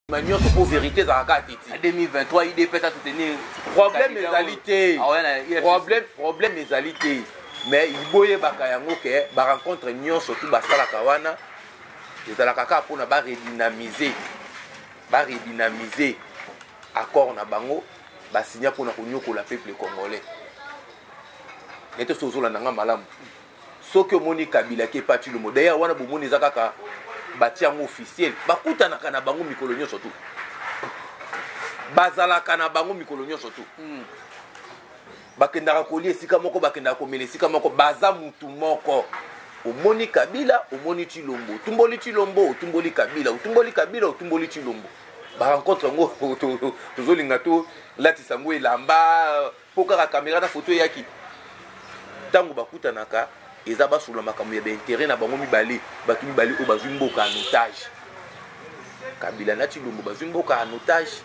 Maintenant, pour vérité, ça va en 2023, il peut à soutenir. Problème des alités. Problème des alités. Mais il boye bakayango que ba rencontre nyon surtout ba sala kawana. Les alakaka pour na ba redynamiser. Ba redynamiser accord na bango, ba signer pour na konyoko la peuple congolais. Neto sozola nanga malamu. Soki omoni Kabila ke pati le modèle wana bomoni zakaka batiango officiel bakutanaka na bango mikolo nyonso surtout bazalaka na bango mikolo nyonso surtout bakendaka kolia esika moko bakendaka komela esika moko baza mutu moko omoni Kabila omoni Chilombo otumboli Chilombo otumboli Kabila otumboli Kabila otumboli Chilombo barencontre yango tozolinga to latisa yango elamba mpo kaka kamera na foto eyaki ntango bakutanaka eza basula makambo ya baintérêt na bango mibale bato mibale oyo bazwi mboka en otage Kabila na Chilombo bazwi mboka en otage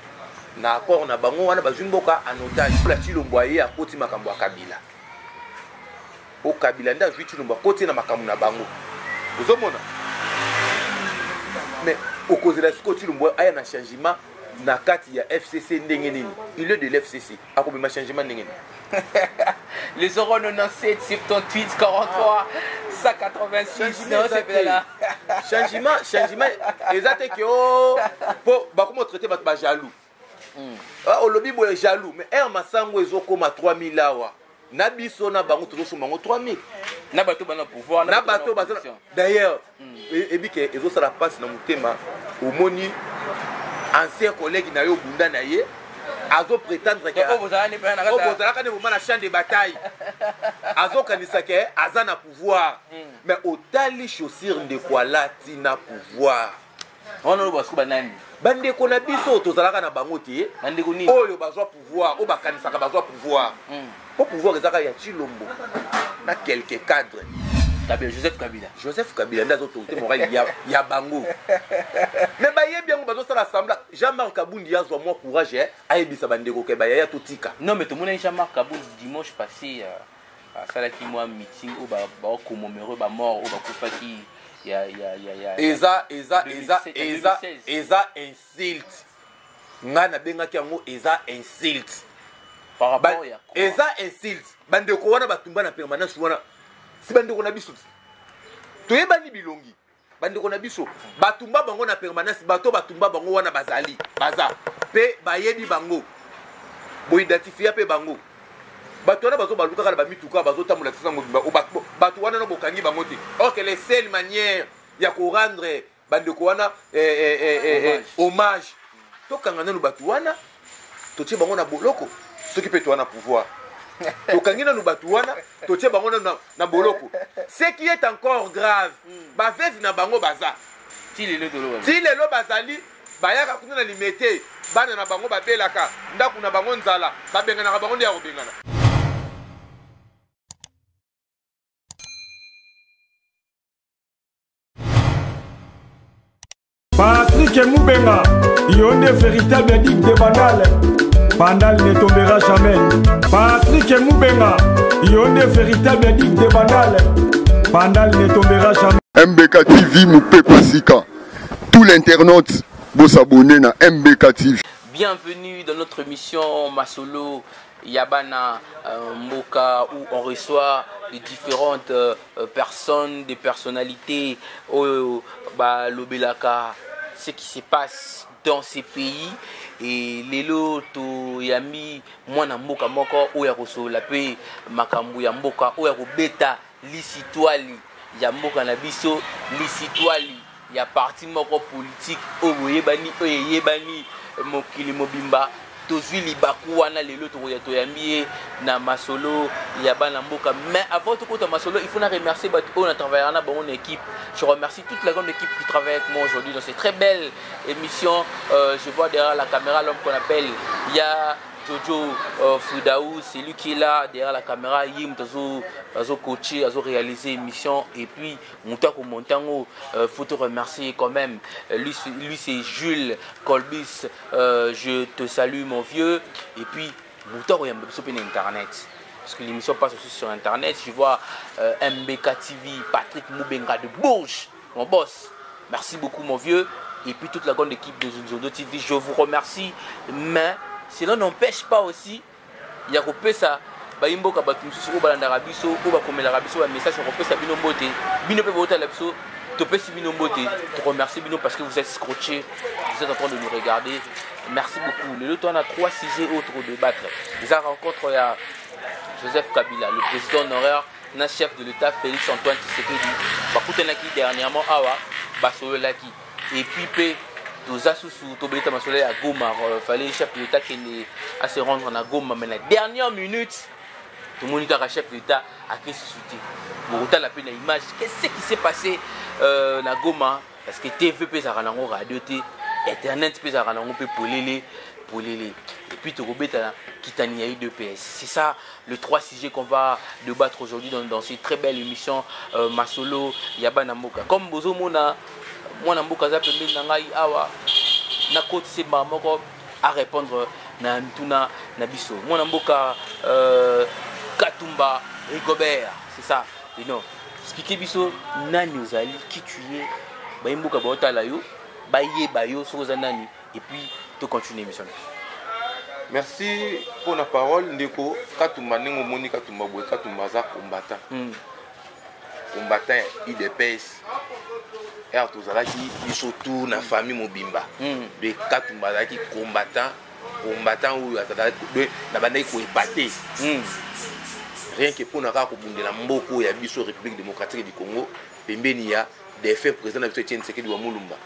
na accord na bango wana bazwi mboka en otage la Chilombo aye akoti makambo ya Kabila o Kabila nda azwi Chilombo akoti na makambo na bango ozomona mais okozela siko Chilombo aya na changement na kati ya FCC ndenge nini il est de l'FCC akobima changement ndenge nini Les 097 78 43 186 non c'est là. Changement exact que oh pour ba comment traiter ba jaloux. Ah au lobby boy jaloux mais un masango ezokoma 3000 awa. Na biso na bango tozo mango 3000. Na bato bana pouvoir na bato bazana. D'ailleurs et bi que ezo sala passe na mutema omoni ancien collègue na yo bunda na ye azo prétendre que obozalaka ne moment na champ de bataille azo kanisa que aza na pouvoir mais otali chaussure de kwalati na pouvoir on no basko banani bandeko na biso tozalaka na bango te bandeko ni oyo bazwa pouvoir o bakanisaka bazwa pouvoir po pouvoir ezaka ya Chilombo na quelques cadres Kabila Joseph Kabila ndazo autorité morale ya bango mais baye bien ko bazo sala assemblée Jean-Marc Kabundi yazwa moi courage ayebisa bandeko ke baya totika non mais tout le monde Jean-Marc Kabundi dimanche passé à salaki moi meeting au ba commémorer ba mort au ba kufaki ya eza insulte ngana bengaki yango eza insulte par rapport ya eza insulte bandeko wana batumba na permanence wana si bandeko na biso toyebani bilongi bandeko na biso batumba bango na permanence bato batumba bango wana bazali baza pe bayebi bango bo identifier pe bango bato wana bazo baluka kala ba mituka bazo tamula tsanga mobimba bato wana no bokangi bango te or que les seules manières ya ko rendre bandeko wana hommage to kanga nanu bato wana to tie bango na boloko soki pe to wana pouvoir tokangina no batu wana totie bango na boloko ce qui est encore grave ba veuve na bango baza ti lelo bazali bayaka kuna na limete bana na bango babelaka ndaku na bango nzala babengana na bango ndia kobengana Patrick Moubenga, Yonde véritable digue de Bandal. Bandal ne tombera jamais. Patrick Moubenga, Yonde véritable digue de Bandal. Bandal ne tombera jamais. MBK TV Moupé Pasika. Tout l'internaute vous s'abonner à MBK TV. Bienvenue dans notre émission Masolo Yabana Mboka où on reçoit les différentes personnes, des personnalités au Lobelaka, ce qui se passe dans ces pays. Et lelo to yami mwana mboka moko oya kosola pe makambu ya mboka oya kobeta lisitwali ya mboka na biso lisitwali ya parti moko politique oyebani mokili mobimba tozwi libaku wana lelo to yami na masolo ya bana mboka. Mais avant tout côté masolo, il faut remercier on a travaillé dans bonne équipe. Je remercie toute la grande équipe qui travaille avec moi aujourd'hui dans cette très belle émission. Je vois derrière la caméra l'homme qu'on appelle Jojo Foudaou, c'est lui qui est là derrière la caméra. Yim Tazo coaché, Tazo réalisé l'émission. Et puis Moutako Montango, faut te remercier quand même. Lui c'est Jules Colbis. Je te salue mon vieux. Et puis Moutako Yam sur internet. Parce que l'émission passe aussi sur internet. Je vois MBK TV, Patrick Moubenga de Bourges, mon boss. Merci beaucoup mon vieux. et puis toute la grande équipe de Zondo TV. Je vous remercie, mais cela n'empêche pas aussi, il y a coupé ça. Baimbo Kabatumsu, Balandarabiso, Obakomelabiso, un message, on repose à Binombote. Binope Labiso, Topesi Binombote. Je te remercie Bino parce que vous êtes scotché, vous êtes en train de nous regarder. Merci beaucoup. Le temps, on a 3 sujets autres de débattre. Déjà rencontre il y a Joseph Kabila, le président honoraire, le chef de l'État Félix Antoine Tshisekedi. Bakutenaki dernièrement Awa, Basololaki. Et puis Toza Soussou, Tobeta Masolé à Goma. Fallait le chef de l'État qui à se rendre à Goma. Mais la dernière minute, tout le monde est chef de l'État à qui se soutient. Pour autant la peine image, qu'est-ce qui s'est passé à Goma? Parce que TV pèse à Ranango radio, Internet pèse à Ranango pour les. Et puis Torobeta Kitani a eu 2 PS. C'est ça le 3 sujets qu'on va débattre aujourd'hui dans cette très belle émission Masolo Yabana Mboka. Comme Bozo Mona, moi Mboka Zapembe Nangai Awa, Nakoti Seba Moko à répondre na Ntuna Nabiso. Moi Mboka Katumba Rigobert, c'est ça. Et non, expliquez Biso, Nani Ozali, qui tu es, Baimboka Baota Layo, Baye Bayo, Sozanani, et puis tu continues l'émission. Merci pour la parole. Ndeko Katumba Nengo Moni Katumba Boy Katumba za combattant. Combattant IDPS. Et à tous là qui surtout na famille Mobimba. De Katumba là qui combattant ou na bande ko épaté. Rien que pour naka ko bundela mboko ya biso République démocratique du Congo, pembeni ya des faits président de Etienne Tshisekedi wa Mulumba.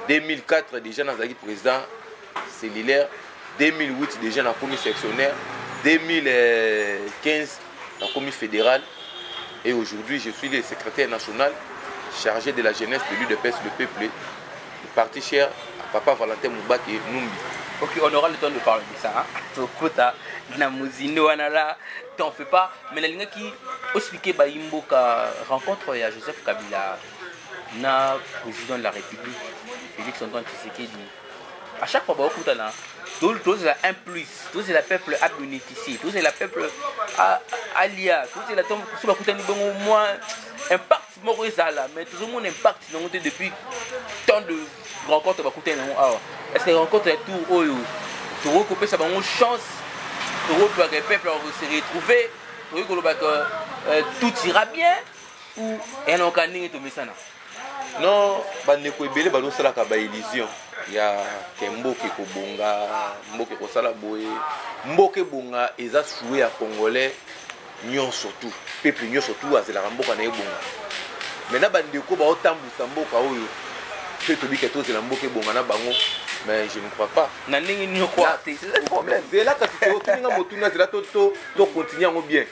2004 déjà dans le président cellulaire, 2008 déjà dans la commission sectionnaire, 2015 dans la commission fédérale et aujourd'hui je suis le secrétaire national chargé de la jeunesse de l'UDPS, le peuple, le parti cher à Papa Valentin Moubaki et Numbi. Ok, on aura le temps de parler de ça. Tokota, Namuzino, Anala, t'en fais pas. Mais la ligne qui expliquait Baimbo ka rencontre il y a Joseph Kabila, na président de la République, Félix Antoine Tshisekedi. À chaque fois, tout un plus, tout le peuple a bénéficié, tout le peuple a lié, tout le peuple a moins impact, mais tout le monde impact depuis tant de rencontres. Est-ce que les rencontres est tout haut? Tu recouper ça, une chance, tu recouper le peuple se retrouver, tu recouper que tout ira bien ou un organique de ça. Non, bandeko ebele bazo sala ka ba illusion. Ya Kemboke ko bonga, mboke ko sala boye. Mboke bonga eza soué à congolais nyon surtout. Peuple nyon surtout azela mboka na ebonga. Maintenant bandeko ba otambusa mboka oyo. Peut to bike to zela mboke bonga na bango, mais je ne crois pas. Na ndenge ni croire, c'est ça le problème. C'est là que tu kinga motuna zela to continuer ngo bien.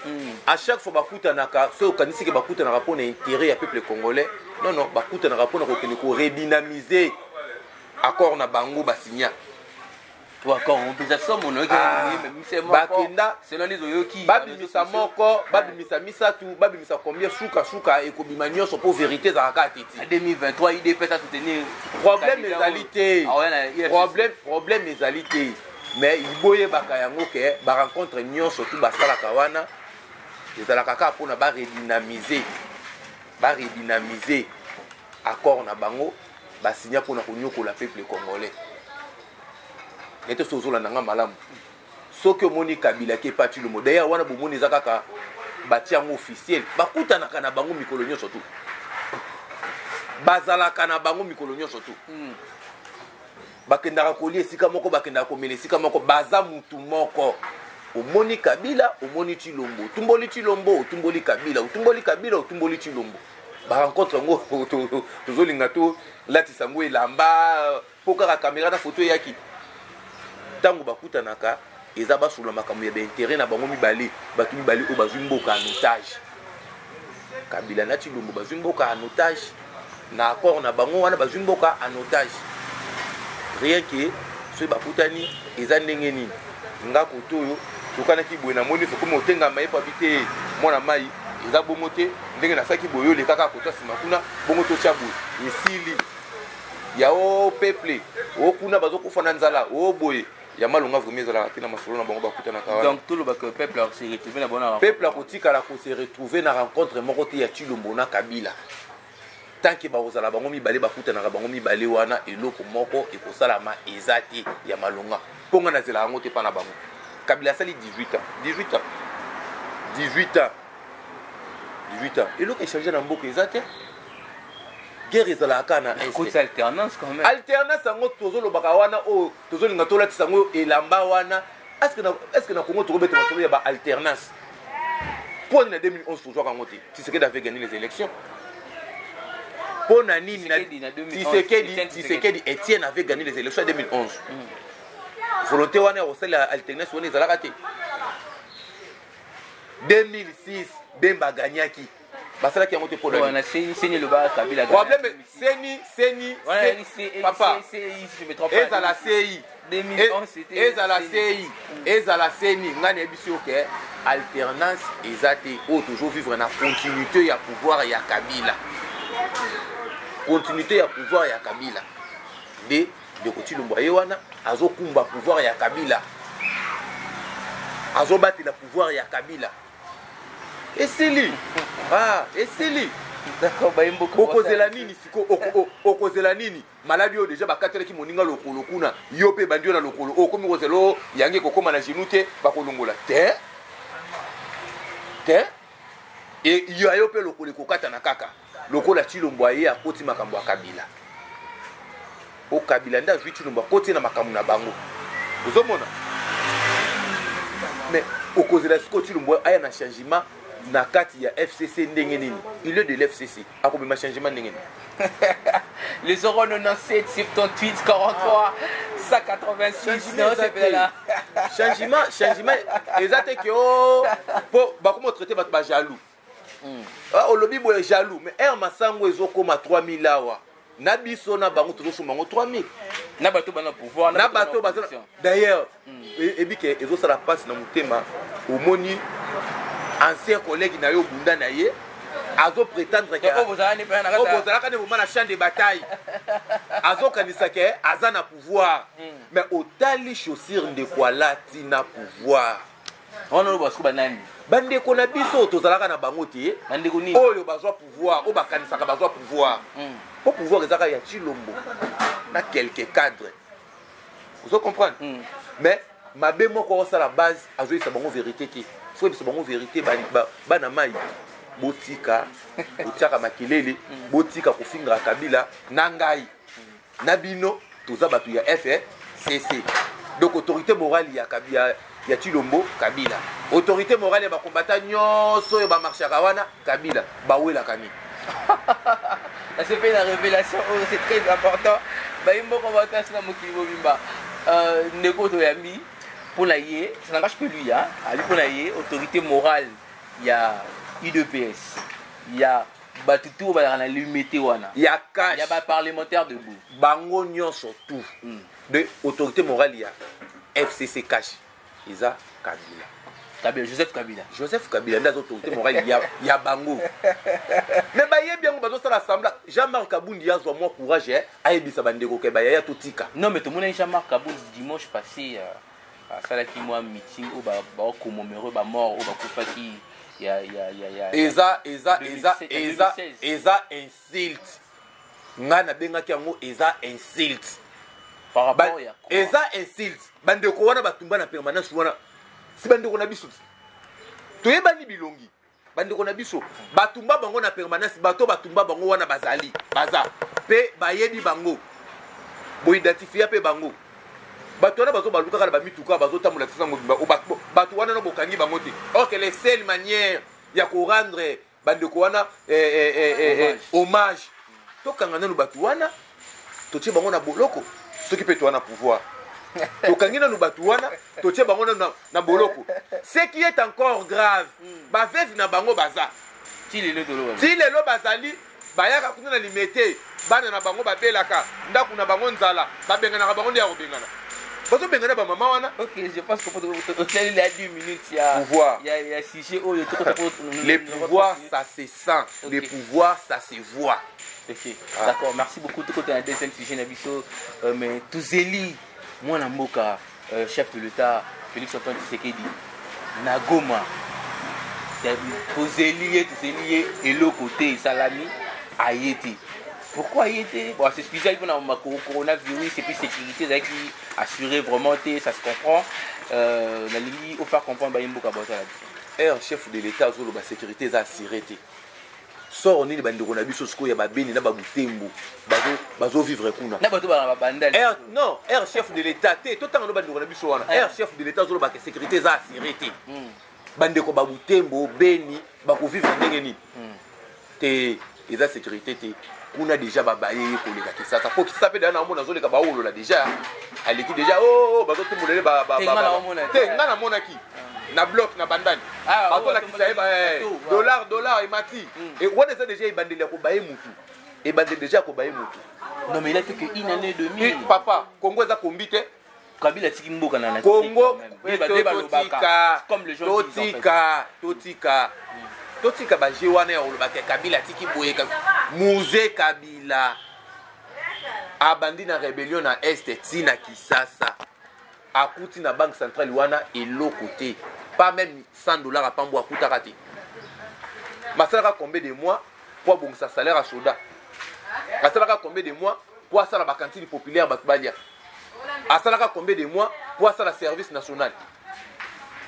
À chaque fois bakuta naka, so kanisi ke bakuta na rapport na intérêt ya peuple congolais. Non, non, bakuta na rapport na ko redynamiser accord na bango basigna. To accord on peut ça mon même c'est moi. Bakenda selon les oyoki. Babimisa moko, babimisa misatu, babimisa combien souka et kobima nyonso pour vérité za ka teti. En 2023 il peut ça soutenir. Problème égalité. Problème égalité. Mais il boye bakayango ke ba rencontre nyonso tout basala kawana. Ezalaka ka pour na ba redynamiser. Ba redynamiser accord na bango ba signer pour na konyoko la peuple congolais. Nete sozola nanga malamu. Soki moni Kabila ke pati le mode ya wana bomoni zakaka bati yango officiel bakuta na kana bango mikolo nyonso tu. Bazala kana bango mikolo nyonso tu. Bakendaka kolie sika moko bakendaka komele sika moko baza mutu moko. Omoni Kabila, omoni Chilombo. Tumboli Chilombo, tumboli Kabila, utumboli Kabila, utumboli Chilombo. Ba rencontre ngo tozolinga to lati sango elamba pokaka caméra na photo yaki. Tango bakuta naka eza basula makambo ya intérêt na bango mibali, batu mibali o bazwi mboka en otage. Kabila na Chilombo bazwi mboka en otage. Na accord na bango wana bazwi mboka en otage. Rien que ce bakutani eza ndenge nini. Nga kotoyo tokanaki boye na moni fo komo tenga mai pa bité mona mai eza bomote ndenge na saki boyo le kaka kota sima kuna bongo to chabu esili ya o peuple o kuna bazo kufana nzala o boye ya malonga vraiment ezala tina masolo na bango bakuta na kawa. Donc tout le peuple a se retrouver na bona peuple a kotika la ko se retrouver na rencontre moko te ya Chilombo na Kabila. tant que bazala bango mibale bakutanaka bango mibale wana eloko moko ekosalama eza te ya malonga mponga nazela yango te mpa na bango. Kabila asali 18 ans eloko echange na mboka eza te. Guerre ezalaka na alternance quand même. Alternance yango tozolobaka wana oyo tozolinga tolatisa yango elamba wana. Est-ce que na Congo tokobeta masolo ya ba alternance? Pour na 2011 tozwaka yango te. Tshisekedi avait gagné les élections. Pour na nini na Tshisekedi Etienne avait gagné les élections en 2011. Volonté wana osala alternance wana ezalaka te. 2006 Bemba gagnaki. Basala qui a monté pour le. On a saigné le bas Kabila. Problème Seni papa. Je me trompe pas. Eza la CI. 2011 c'était Eza la CI. Eza la Seni ngane biso ke alternance ezate o toujours vivre na continuité ya pouvoir ya Kabila. Continuité ya pouvoir ya Kabila. De Kotilombo wana azokumba pouvoir ya Kabila. Azobati la pouvoir ya Kabila. Esili. Esili. D'accord, okozela nini siko okozela nini maladi oyo déjà bakatelaki moninga lokolo kuna yo pe bandio na lokolo okomi kozelo yange kokoma na genou te bakolongola te et yo pe lokolo kokata na kaka lokola Tshilombo ye akoti makambo ya Kabila o Kabila nda zwi Tshilombo akoti na makambo na bango ozomona mais okozela siko Tshilombo aya na changement na kati ya FCC ndenge nini il est de l'FCC akobima changement ndenge nini les 097 78 43 186 non c'est là changement exact que oh po ba comment traiter ba jaloux o lobi boye jaloux mais er masango ezokoma 3000 awa na biso na bango tozosoma ngo 3000 na bato bana pouvoir na bato bazana d'ailleurs ebike ezosala passe na mutema omoni ancien collègue na yo bunda na ye azo prétendre que obozalaka ne moment na champ de bataille azo kanisa ke azana pouvoir mais otali chaussure de kwala tina pouvoir on no basko banani bande ko na biso tozalaka na bango te bande ko ni oyo bazwa pouvoir o bakanisaka bazwa pouvoir po pouvoir ezaka ya Tshilombo na quelques cadres vous comprendre mais mabe moko osala base azoisa bango vérité te faut que bango vérité bana mai botika botiaka makelele botika kofingra Kabila na ngai na bino toza batu ya FCC donc autorité morale ya Kabila ya Tshilombo Kabila autorité morale ya bakombata nyonso yo ba marchaka wana Kabila bawela kani c'est fait la révélation c'est très important baimbo combattant na mokili bimba ndeko to yambi pour la yé, ça n'engage que lui, hein. Pour la yé, autorité morale, il y a UDPS, il y a Batutu, il y a l'humité, il y a Cash, il y a parlementaire debout. Bango nyon surtout. De autorité morale, il y a FCC Cash, Isa Kabila. Joseph Kabila, dans l'autorité morale, il y a Bango. Mais bah, il y a bien l'Assemblée. Jean-Marc Kaboundi a moins courage, à Ebisa Bandego, il y a tout tika. Non, mais tout le monde Jean-Marc Kaboundi dimanche passé. Salaki moi meeting au ba commémorer ba mort au ba kufaki ya eza insult ngana bengaki yango eza insult par rapport ya eza insult bandeko wana batumba na permanence wana si bandeko na biso toyebani bilongi bandeko na biso batumba bango na permanence bato batumba bango wana bazali baza pe bayebi bango bo identifier pe bango bato wana bazo baluka kala ba mituka bazo tamula tsanga mobimba bato wana no bokangi bango te or que les seules manières ya ko rendre bandeko wana hommage to kanga nanu bato wana to tie bango na boloko soki pe to wana pouvoir to kangi nanu bato wana to tie bango na boloko ce qui est encore grave ba veuve na bango baza ti lelo bazali bayaka kuna na limité bana na bango babelaka ndaku na bango nzala babengana bango ndia kobengana bato bengana ba mama wana. Ok, je pense que pour il y a 10 minutes il y a pouvoir. Il y a sujet où les pouvoirs ça se sent, les pouvoirs ça se voit. Ok. D'accord, merci beaucoup de côté un deuxième sujet nabiso mais Touzeli moi na mboka chef de l'État Félix Antoine Tshisekedi na Goma. Touzeli et le côté Salami Ayeti pourquoi il était bon, c'est spécial pour le coronavirus et puis sécurité qui assurer vraiment ça se comprend la ligne au faire comprendre beaucoup un chef de l'état zolo ba sécurité za assuré te sort ni bandi kona biso siko ya babeni na babutembo bazo vivre kuna na bato ba bandal non un chef de l'état te to tanga no bandi kona biso wana un chef de l'état zolo ba sécurité za assuré te bandi ko babutembo beni ba ko vivre ndenge ni te eza sécurité te kuna déjà babaye ko leka ki sasa po ki sape da na mona zo leka ba olo la déjà aleki déjà bazo te molele ba te ngana mona ki na bloc na bandani bato la kisa dollar et mati et on est déjà ibandeli ko baye mutu et bandeli déjà ko baye mutu non mais il a fait que une année et demie papa Congo za kombite Kabila tiki mboka na Congo comme le gens totika ba jewana ya olobaka Kabila tiki boye Muze Kabila abandi na rébellion na est tina Kisasa akuti na banque centrale wana eloko te pas même $100 à pambo akuta kati masalaka combien de mois pour bon sa salaire à soda masalaka combien de mois pour ça la cantine populaire batbalia asalaka combien de mois pour ça la service national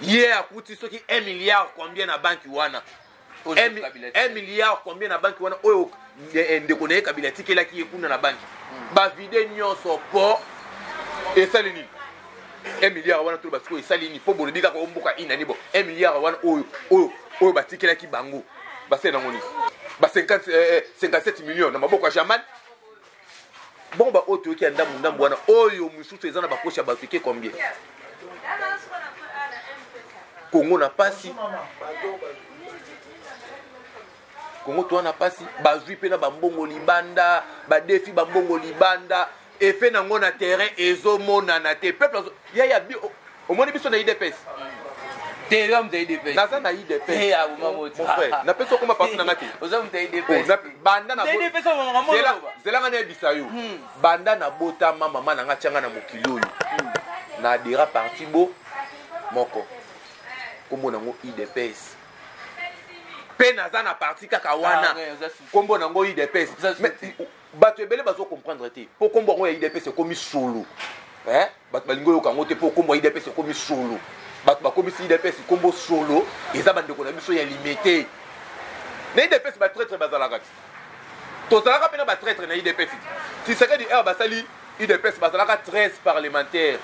hier akuti soki 1 milliard combien na banque wana 1 milliard combien na banque wana oyo ndekone Kabila tikela ki ekuna na banque ba vide nyonso po et ça nini 1 milliard wana to basiko esalini po bolo bika ko mboka inani bo 1 milliard wana oyo batikela ki bango base na ngoni ba 57 millions na maboko ya Jamal bon ba oto ki anda mundambo wana oyo mususu ezana ba poche ba piquer combien Congo na pasi Congo to na pasi bazui pe na bambongo libanda ba défi bambongo libanda effet na ngona terrain ezomona na te peuple ya au moins biso na IDPS te l'homme de IDPS na na IDPS ya mon frère na peso koma parti na ngati aux hommes de IDPS banda na IDPS on zela ngana bisayo banda na bota mama na ngatianga na mokili oyo na dira parti bo moko kombo nango IDPS pe naza na parti kaka wana kombo nango IDPS bato ebele bazo comprendre te po kombo ngo ya IDPS komi solo bato balingo yo kango te po kombo ya IDPS komi solo bato bakomi IDPS kombo solo eza bandeko na biso ya limité na IDPS ba traître bazalaka ti tozalaka pena ba traître na IDPS ti saka di basali IDPS bazalaka 13 parlementaires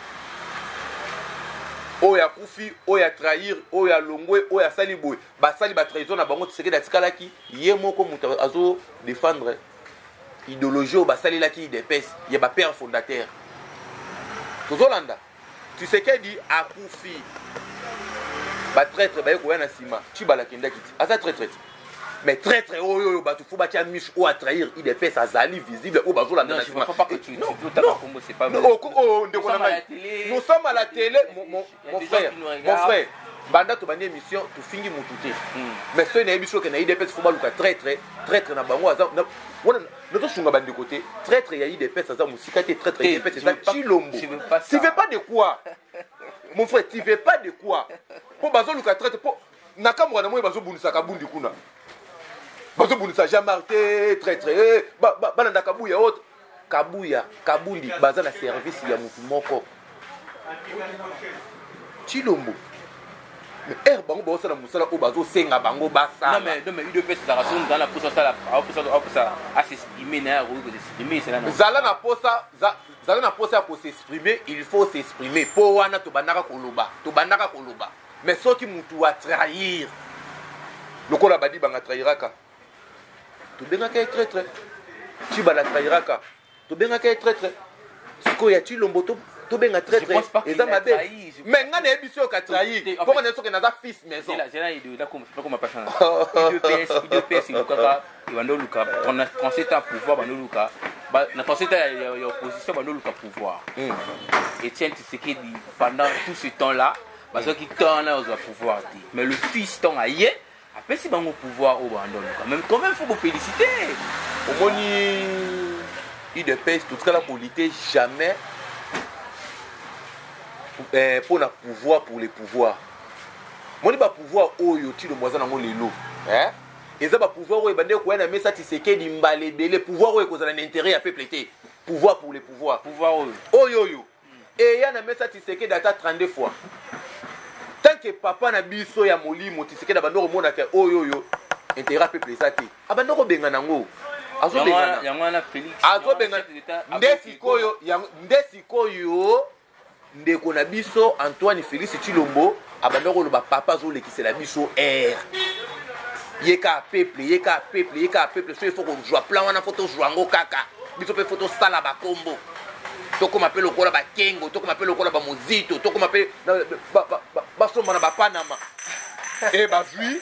oya kufi oya trahir oya longwe oya sali boy basali ba trahison na bango tseke datikalaki ye moko muta azo défendre idéologie o basali laki IDPS ye ba père fondateur tozolanda tseke di akufi ba traître ba yeko na sima chibala kendaki asa traître mais traître oyo batu fu ba tia miche o a trahir IDPS azali visible o bazolanda na sima pas que tu c'est pas nous sommes à la télé mon frère banda to bandi émission to fingi mututé mais ce n'est biso que na IDPS faut baluka traître na bango aza wana noto sunga bandi côté traître ya IDPS aza musika te traître IDPS c'est Chilombo tu veux pas de quoi mon frère tu veux pas de quoi po bazoluka traître po nakamwa na moyo bazobundisa kabundi kuna bazobundisa Jean-Martin traître balanda kabuya autre kabundi baza na service ya mutu moko Chilombo mais bango bosa na musala o bazo senga bango basa non mais UDPS la raison dans la posa ça à s'exprimer na ro s'exprimer c'est là non zala na posa pour s'exprimer il faut s'exprimer po wana to bandaka koloba mais soki mutu a trahir lokola badi banga trahiraka to bengaka traître chibala trahiraka to bengaka traître siko ya Chilombo to benga traître eza mabe mais ngana ebiso ka trahir pour on est sûr que naza fils maison là il là comme pas ça IDPS il kaka ibando luka 37 ans pouvoir bando luka na 37 ans ya opposition bando luka pouvoir Etienne Tshisekedi pendant tout ce temps là parce qu'il tourne au pouvoir mais le fils ton aïe après si bango pouvoir au bando luka même quand même faut vous féliciter au moni IDPS tout cas la politique jamais pour le pouvoir pour les pouvoirs. Moi, je pouvoir oyo ti le moisin nango lelo. eza ba pouvoir oyo bande ko na mesa Tshisekedi mbale belé pouvoir oyo kozala na intérêt ya peuple té pouvoir pour les pouvoirs oyo et ya na mesa Tshisekedi ata 32 fois tant que papa na biso ya molimo Tshisekedi bando ko mona ke oyo intérêt peuple ça té abando ko benga nango yango na Félix azo benga ndesikoyo ndeko na biso Antoine Félix Tshilombo abando ko ba papa zo lekisela biso yeka peuple so il faut qu'on joue plan wana photo jouango kaka biso pe photo sala ba kombo toko mapelo kola ba kengo toko mapelo kola ba mozito toko mapelo ba somba na ba panama et bazui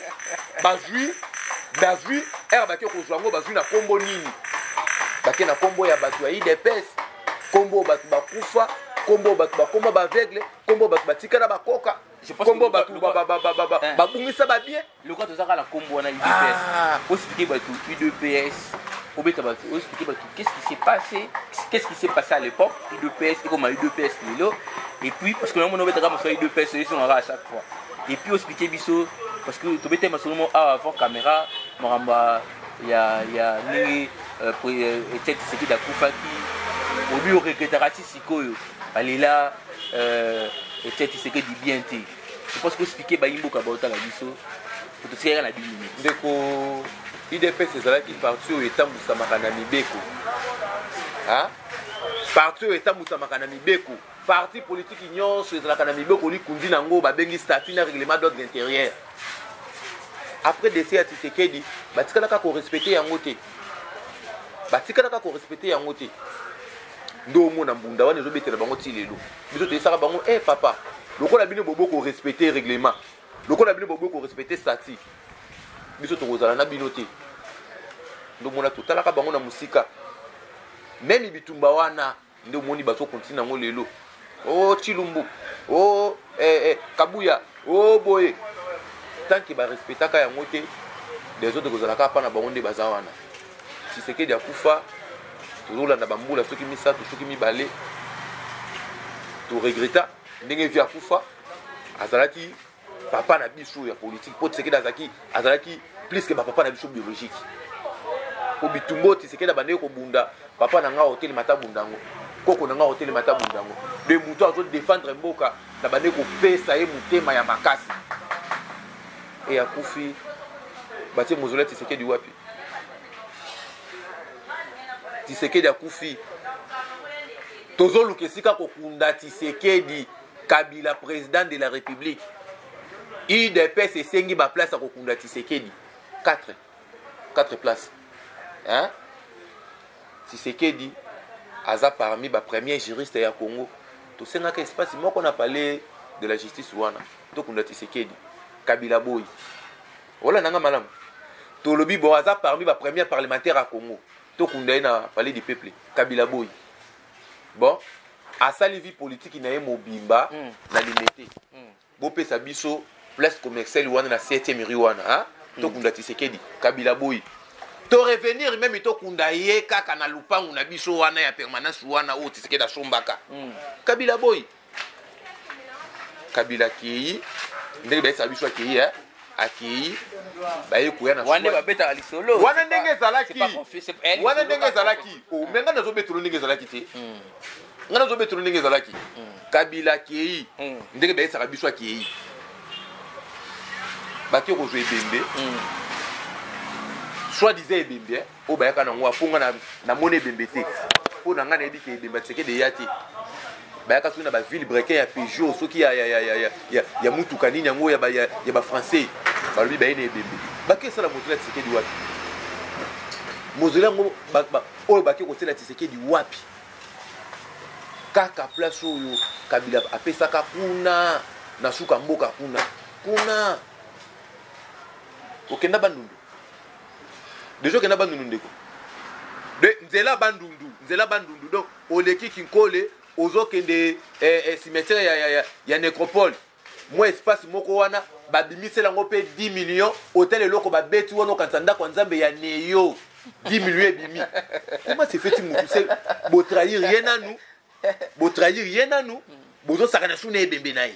ba ke ko jouango bazui na kombo nini ba ke na kombo ya batu ya IDPS kombo batu ba kufa kombo batu ba kombo ba aveugle kombo batu ba tikana ba koka kombo batu ba bungisa ba bien le quoi tozaka la kombo wana IDPS expliquer batu UDPS obeta batu expliquer batu qu'est-ce qui s'est passé à l'époque UDPS et comment UDPS lelo et puis parce que nous on obeta comme ça UDPS ils sont à chaque fois et puis expliquer biso parce que tobeta masolomo avant caméra moramba ya ni peut-être c'est qui d'akufa qui au lieu regrettera sikoyo balela peut-être c'est que du bien té je pense que expliquer baimbo ka bota la biso pour te tirer la 10 minutes ndeko IDPS ezalaki parti oyo etambusamaka na mibeko parti oyo etambusamaka na mibeko parti politique nyonso ezalaka na mibeko likundi nango babengi statut na règlement d'ordre intérieur après décès ya Tshisekedi batikalaka korespecte yango te ndo omona mbunda wana ezobetela bango ti lelo biso toyesaka bango papa lokola bino bobo korespecte règlement lokola bino bobo korespecte statut biso tokozala na bino te ndo mona totalaka bango na musika même bitumba wana ndo omoni bazo continue nango lelo Tshilumbu Kabuya boye tant que ba respectaka yango te des autres kozalaka pa na bango nde baza wana Tshisekedi akufa tozolanda bambula soki misato soki mibale to regretta ndenge vi akufa azalaki papa na biso ya politique po Tshisekedi azalaki plus que papa na biso biologique po bitumbo Tshisekedi bande ko bunda papa na nga hotel mata bundango koko na nga hotel mata bundango de muto azo défendre mboka na bande ko pesa ye mutema ya makasi et akufi batie mozolete Tshisekedi wapi Tshisekedi akufi tozoluka esika kokunda Tshisekedi Kabila président de la République IDPS esengi ba place kokunda Tshisekedi 4 places Tshisekedi aza parmi ba premier juriste ya Congo tosengaka espace moko na parler de la justice wana tokunda Tshisekedi Kabila boy wala nanga malamu tolobi bo aza parmi ba premier parlementaire à Congo tokunda na parler du peuple Kabila boy bon asali vie politique na ye mobimba na limité bo pesa biso place commerciale wana na 7e rue wana tokunda Tshisekedi Kabila boy to revenir même tokunda ye kaka na lupangu na biso wana ya permanence wana o Tshisekedi asombaka Kabila boy Kabila kii ndenge ba biso kii akii baye kuya na wande babeta alisolo wana ndenge zalaki o menga nazo betolo ndenge zalaki te ngana zo betolo ndenge zalaki Kabila kii ndenge baye saka biso kii baki ko jouer bembe soit disait ebembe o bayaka na ngwa ponga na mone bembe te po na ngana ebike ebembe Tshisekedi yati bayaka suna ba ville brequin ya Peugeot soki ya mutuka nini yango ya ba français balobi bayene ebembe baki sala mozela Tshisekedi wapi mozela ngo oyo baki kotela Tshisekedi wapi kaka place oyo Kabila apesaka kuna na suka mboka kuna okenda bandundu déjà okenda bandundu ndeko de nzela bandundu donc oleki kinkole ozokende cimetière ya nécropole moi espace moko wana babimisela ngo pe 10 millions hôtel eloko babeti wana okanisa ndako nzambe ya neyo 10 millions ebimi comment c'est fait mutu c'est bo trahir rien à nous bozo sakana suna ebembe nayi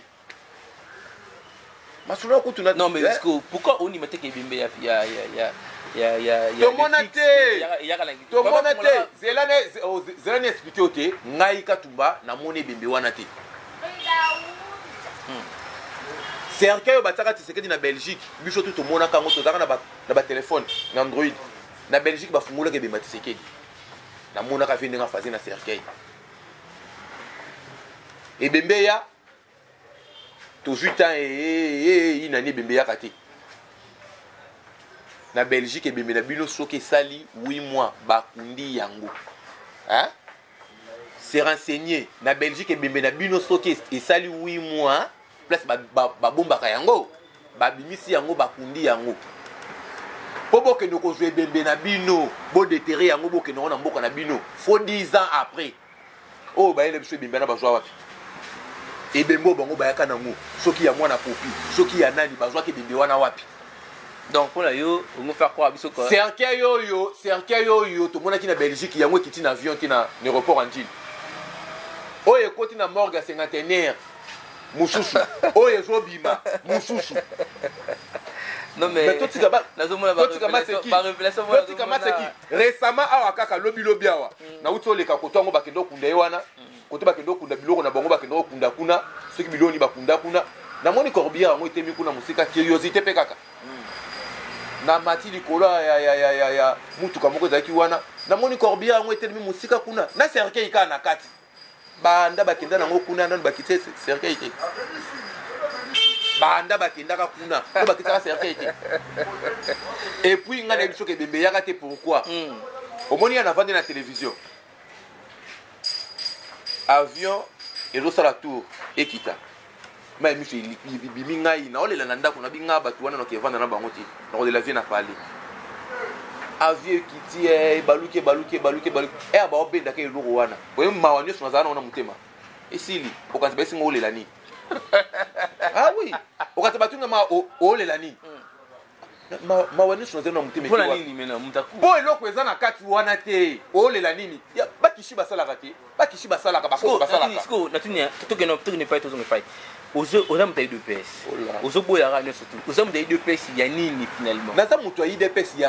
masolo kutuna non mais pourquoi on y mettait que bimbe ya tomona te zelani expliqué o te ngai katumba namoni ebembe wana te cercueil oyo batiaka Tshisekedi na Belgique biso tu tomonaka yango tozalaka na batelefone na Android na Belgique bafungolaka ebemba Tshisekedi namonaka ve ndenge afazi na cercueil ebembe ya tozwi temps inani ebembe yaka te na Belgique ebembe na bino soki esali 8 mois bakundi yango se renseigné na Belgique ebembe na bino soki esali 8 mois place babombaka yango babimisi yango bakundi yango po bokende kozwa ebembe na bino bodetere yango bokende ngo na mboka na bino fo 10 ans après oyo bayele biso ebembe na bazwa wapi ebembe oyo bango bayaka nango soki ya mwana popi soki ya nani bazwaki ebembe wana wapi donc pour yo on faire croire biso quoi cercueil oyo tomonaki na Belgique yango ekiti na avion te na aéroport Antille oyo ekoti na morgue ya cinquantenaire mususu oyo ezobima mususu non mais totika maseki récemment awa kaka lobi awa na uti oleka koto yango bakende okunda ye wana kote bakende okunda biloko na bango bakende okunda kuna soki biloni bakunda kuna namoni corbière yango etemi kuna mosika curiosité mpe kaka na mati likolo ya mutuka moko ezalaki wana namoni corbière yango etelemi mosika kuna na cercueil kaka na kati banda bakenda nango kuna nano bakite cercueil te banda bakendaka kuna to bakitaka cercueil te et puis nga na biso ke bembe yaka te pourquoi omoni yana vandi na télévision avion ezosala tour ekita mais miso bimi ngai na olela na ndako na binga batu wana nokevanda na bango te nakolela vie na pale avion ekiti baluki baobendaka eloko wana oye mawa nyonso nazala nango na motema esili okanisa baesinga olela nini ah oui okanisa batunga ma olela nini mawa nyonso nazala na motema po eloko eza na kati wana te olela nini bakishi basalaka te bakishi basalaka bakoko basalaka oza moto ya UDPS ozoboyaka nyonso tu oza moto ya UDPS ya nini finalement naza moto ya UDPS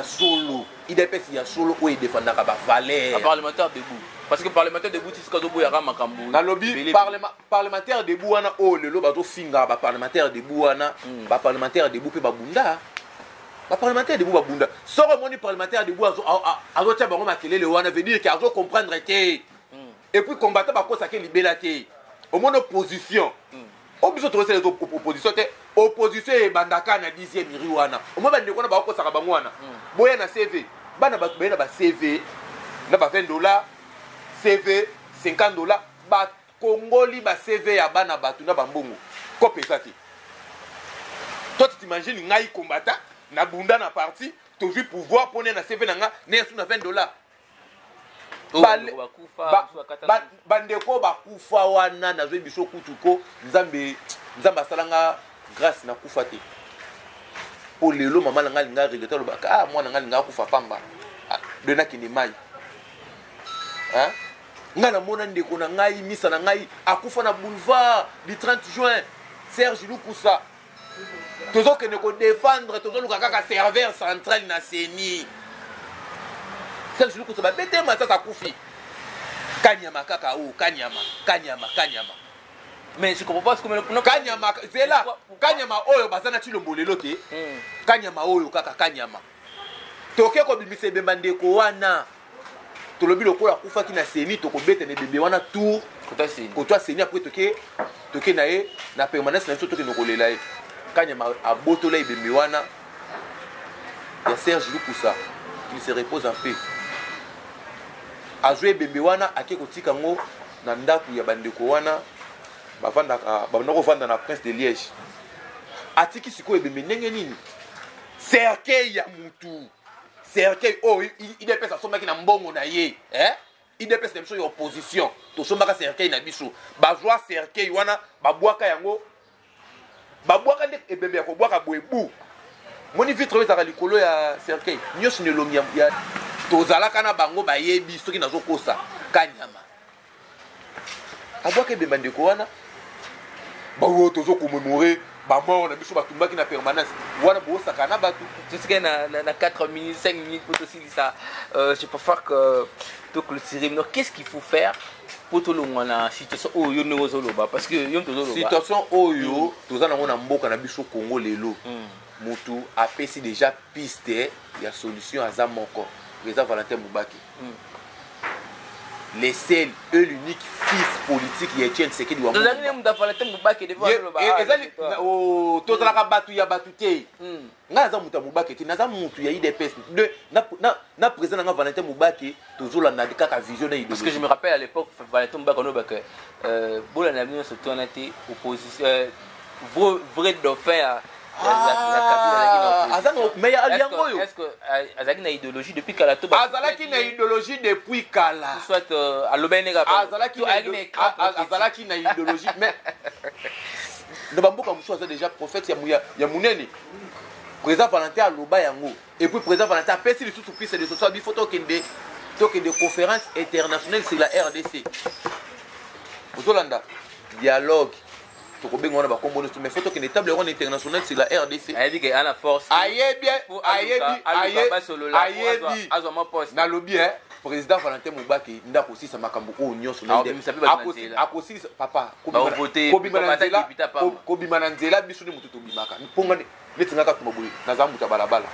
ya solo oyo edefendaka bavaleur parlementaire debout parce que parlementaire debout tisika ozoboyaka makambo nalobi parlementaire debout wana oyo lelo bazofingaka baparlementaire debout wana baparlementaire debout mpe babunda baparlementaire debout babunda soko omoni parlementaire debout azotia bango makelele wana veut dire ke azocomprendre te et puis combattant bakosaki libela te omoni opposition obiso tozosala opposition te opposition ebandaka na 10e iri wana omoi bandeko wana bakosaka bango wana boya na CV bana bato baye na ba CV na ba $20 CV $50 bakongoli ba CV ya bana bato na bambongo kopesa te toi tu t'imagines ngai combattant na bunda na parti toujours pouvoir pone na CV na nga ne su na $20 bandeko bakufa wana nazwi biso kutuko nzambe asalanga grâce na kufa te po lelo mama na ngai linga regrete lobaka mwana ngai linga kufa pamba donakende mai ngai namona ndeko na ngai misa na ngai akufa na boulevard du 30 juin Serge Lukusa tozokende kodefendre tozoluka kaka serveur central na CENI Serge Lukusa babete masasa akufi kanyama kaka o kanyama mais je comprends pas ce que kanyama zela kanyama oyo bazana chilombo lelo te kanyama oyo kaka kanyama toke ko bimisa bemba ndeko wana tolobi lokola kufaki na CENI tokobeta ne bebe wana tour kotwa CENI après toke na ye na permanence na biso toke nokolela ye kanyama abotola ebembe wana ya Serge Lukusa qu'il se repose en paix azwe bembe wana ake kotika ngo na ndako ya bandeko wana bavandaka bandako vanda na Prince de Liège atiki siko ebembe ndenge nini cercueil ya mutu cercueil IDPS asomaki na mbongo na ye IDPS na biso ya opposition tosombaka cercueil na biso bazwa cercueil wana babwaka yango babwaka nde ebembe ya kobwaka boebu moni vitre ezaka likolo ya cercueil nyonso nelongi ya tozalaka na bango bayebi soki nazokosa kanyama abwaka ebemba ndeko wana bawo tozokomemore bamor na biso batumbaki na permanence wana bosaka na bato tout ce qui est na 4 minutes 5 minutes pour aussi ça je préfère que tout clôturer. Donc qu'est-ce qu'il faut faire pour tout le monde na situation oyo no zoloba parce que yo tozoloba situation oyo tozana ngona mboka na biso Congo lelo mutu apesi déjà piste ya solution aza moko président Valentin Mubaki les seuls eux l'unique fils politique ya Etienne Tshisekedi wa Valentin Mubaki devant le ezali o tozalaka batu ya batu te nga za mutu Mubaki te naza mutu ya IDPS na président nga Valentin Mubaki tozolanda kaka vision na idéologie parce que je me rappelle à l'époque Valentin Mubaki on que bola na bien surtout on était opposition vrai dauphin est-ce que Azaki na idéologie depuis Kalato Azalaki na idéologie depuis Kala soit à l'Obenega Azalaki na idéologie mais ne bamboka musu aza déjà prophète ya munene président Valentin aloba yango et puis président Valentin a pesi lisusu prise de social bi photo kende conférence internationale sur la RDC ozolanda dialogue tokobenga wana bakombono mais photo kende table ronde internationale sur la RDC ayebi ke ana force ayebi na lobby président Valentin Mubaki ndako sisa makambo o nyonso na akosisa papa kobima na nzela biso ni mutu tobimaka mponga netingaka tumaboye naza mutu balabala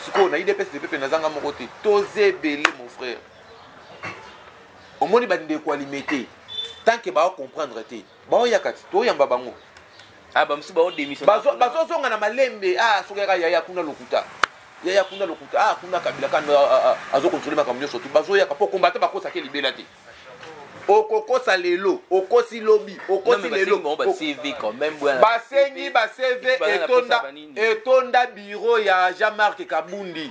siko na IDPS de pepe nazanga moko te tozebele mon frère omoni bande ko alimenter tant que ba comprendre te ba yakati to yamba bango bamsu ba démission bazo zonga na malembe sokeka yaya kuna lokuta kuna kabila kana azo contrôler makambo nyonso tu bazo yaka po combattre bakosa ke libela te okokosa lelo okosi lobby okosi lelo CV quand même basengi ba CV etonda bureau ya Jean-Marc Kabundi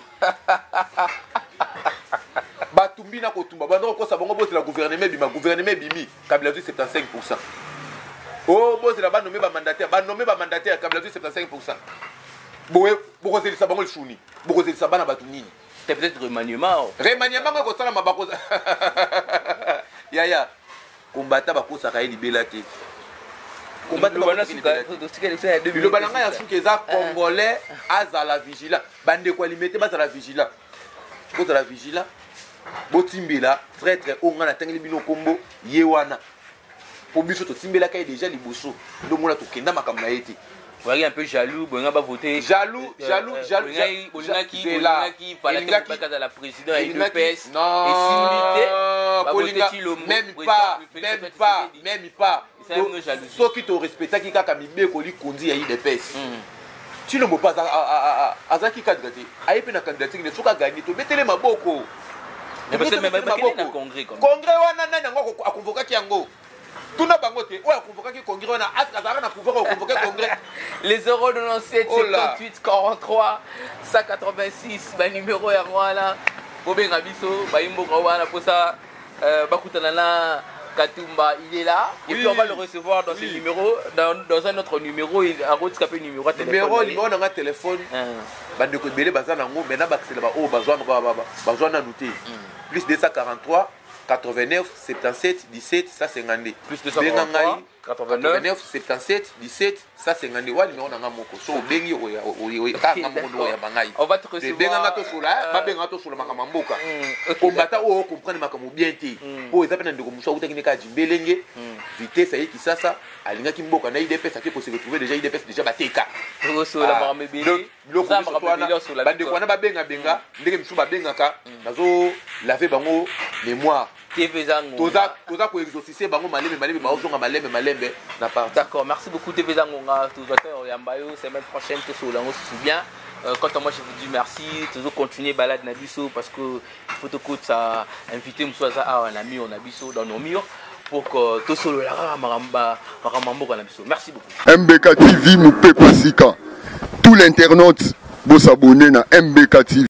batumbi na kotumba bando kosa bango bosi la gouvernement bimi kabila 75%. Bosi la ba nommé ba mandataire kabila 75%. Bokozelisa bango lishuni bokozelisa bana batu nini c'est peut-être remaniement ko sala mabako yaya kombata bakosa ka libela te kombata le balanga ya suki eza congolais azala vigilant bande ko alimenter bazala vigilant botimbela traître onga na tangeli bino kombo yewana po biso to timbela kai déjà liboso ndo mona to kenda makambo na yete voyez un peu jaloux, bon, on va voter. Jaloux. Qui fallait que la présidente et le PS. Non. Même pas. Ceux qui t'ont respecté, qui ont mis Koli Kondi à IDPS. Tu ne peux pas Azaki candidaté. Aïe pe na candidature, il faut gagner. Tu mettez les maboko. Mais parce que même congrès comme. Congrès wana nana ngo a convoqué Kiango. Tout n'a pas voté. Ouais, convoqué congrès, on a Azara na pouvoir convoquer congrès. Les 097 58 43 186 ba numéro ya wana. Bobenga biso ba imboka wana pour ça bakutana na Katumba, il est là. Et puis on va le recevoir dans ce numéro, dans un autre numéro, un autre capé numéro de téléphone. Numéro de téléphone. Bande ko belé bazana ngo mena bakisela ba o bazwa na noter. Plus 243 89 77 17 152. Plus 243 89 77 17 152. Wa numéro na moko. So bengi ka moko ya bangai. On va te recevoir. Benga ngato sula, ba benga to sula makama mboka. Kombata o comprendre makamo bien te. Po eza pena ndeko muso utakine ka jimbelenge. Vitesse ayi kisasa alinga kimboka na IDPS aki ko se retrouver déjà IDPS déjà bateka. Sula makame bele. Bande ko na ba benga ndenge misu ba benga ka nazo laver bango mémoire. Toza ko exorciser bango malembe ba ozonga malembe na part. D'accord, merci beaucoup TV Zangonga, tout auteur Yambayo, semaine prochaine tout sur l'ango se souvient. Quant à moi je vous dis merci, toujours continuer balade na biso parce que faut te coûte ça inviter Moussa à un ami on a biso dans nos murs pour que tout solo la maramba na biso. Merci beaucoup. MBK TV Moupé Pasika. Tout l'internaute vous s'abonner na MBK TV.